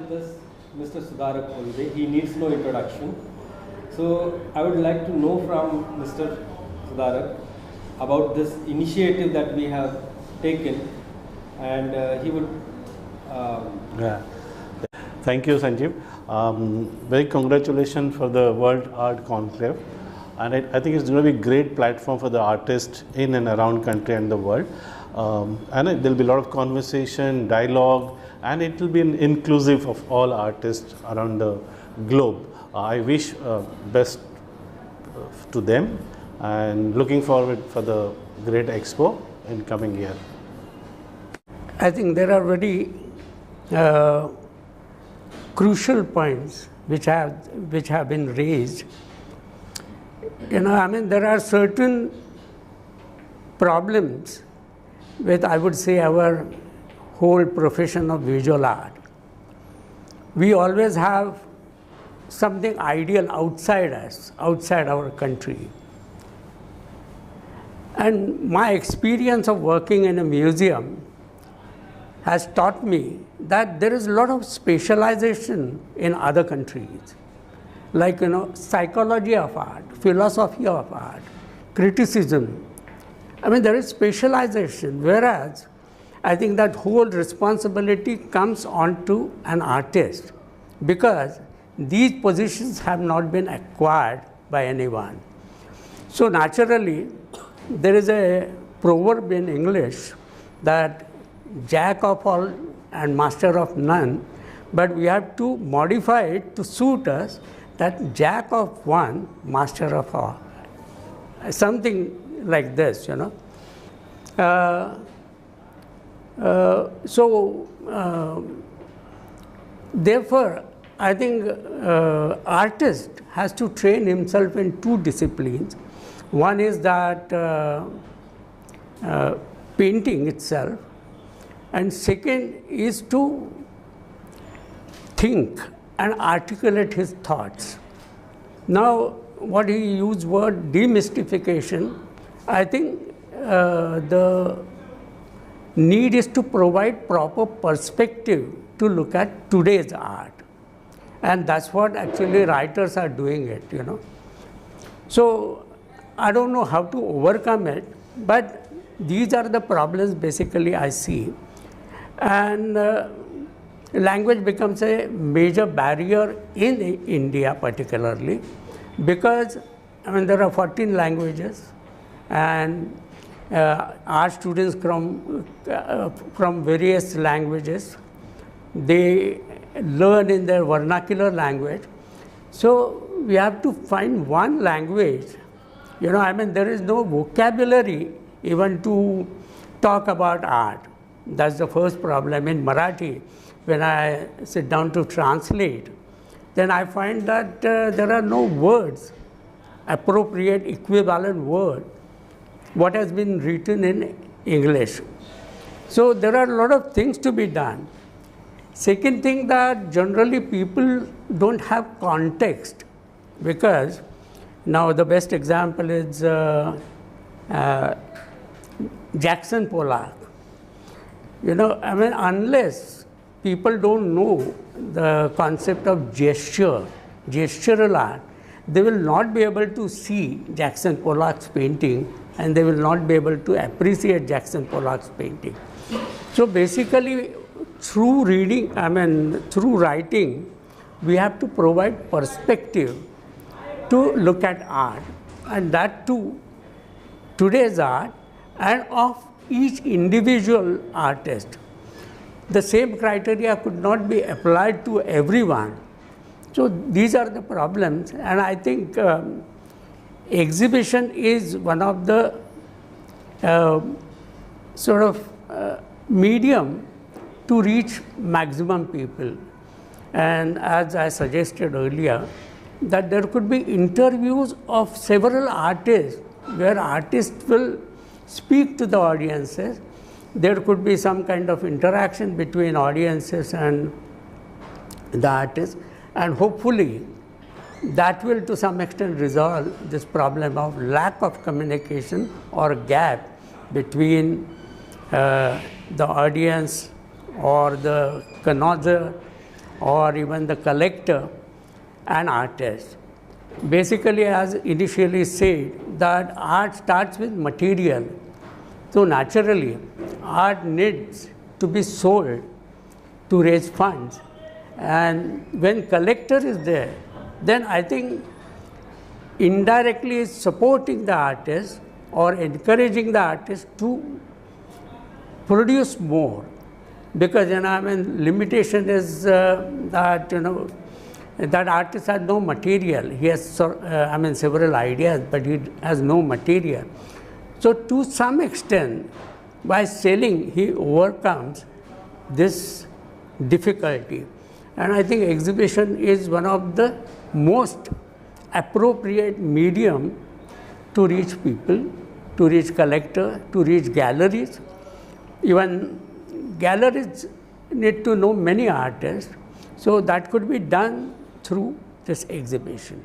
with us Mr. Sudharak Olwe. He needs no introduction. So I would like to know from Mr. Sudharak about this initiative that we have taken, and he would. Yeah. Thank you, Sanjeev. Very congratulations for the World Art Conclave, and I think it's going to be a great platform for the artists in and around country and the world. And there will be a lot of conversation, dialogue, and it will be inclusive of all artists around the globe. I wish best to them, and looking forward for the great expo in coming year. I think there are very crucial points which have been raised. You know, I mean, there are certain problems with, I would say, our whole profession of visual art. We always have something ideal outside us, outside our country. And my experience of working in a museum has taught me that there is a lot of specialization in other countries. Like, you know, psychology of art, philosophy of art, criticism. I mean, there is specialization, whereas I think that whole responsibility comes onto an artist, because these positions have not been acquired by anyone. So naturally, there is a proverb in English that jack of all and master of none, but we have to modify it to suit us, that jack of one, master of all. Something like this, you know. Therefore, I think artist has to train himself in two disciplines. One is that painting itself, and second is to think and articulate his thoughts. Now, what he used word demystification, I think the need is to provide proper perspective to look at today's art. And that's what actually writers are doing it, you know. So I don't know how to overcome it, but these are the problems basically I see. And language becomes a major barrier in India particularly, because I mean, there are 14 languages, and our students from various languages, they learn in their vernacular language. So we have to find one language. You know, I mean, there is no vocabulary even to talk about art. That's the first problem. In Marathi, when I sit down to translate, then I find that there are no words, appropriate equivalent word, what has been written in English. So there are a lot of things to be done. Second thing, that generally people don't have context, because now the best example is Jackson Pollock. You know, I mean, unless people don't know the concept of gesture, gestural art, they will not be able to see Jackson Pollock's painting, and they will not be able to appreciate Jackson Pollock's painting. So basically, through reading, I mean, through writing, we have to provide perspective to look at art, and that too, today's art, and of each individual artist. The same criteria could not be applied to everyone. So these are the problems, and I think exhibition is one of the sort of medium to reach maximum people. And as I suggested earlier, that there could be interviews of several artists, where artists will speak to the audiences. There could be some kind of interaction between audiences and the artists, and hopefully that will to some extent resolve this problem of lack of communication or gap between the audience or the connoisseur or even the collector and artist. Basically, as initially said, that art starts with material. So naturally, art needs to be sold to raise funds. And when collector is there, then I think indirectly is supporting the artist or encouraging the artist to produce more. Because, I mean, limitation is that, that artist has no material. He has, several ideas, but he has no material. So to some extent, by selling, he overcomes this difficulty. And I think exhibition is one of the most appropriate medium to reach people, to reach collectors, to reach galleries. Even galleries need to know many artists, so that could be done through this exhibition.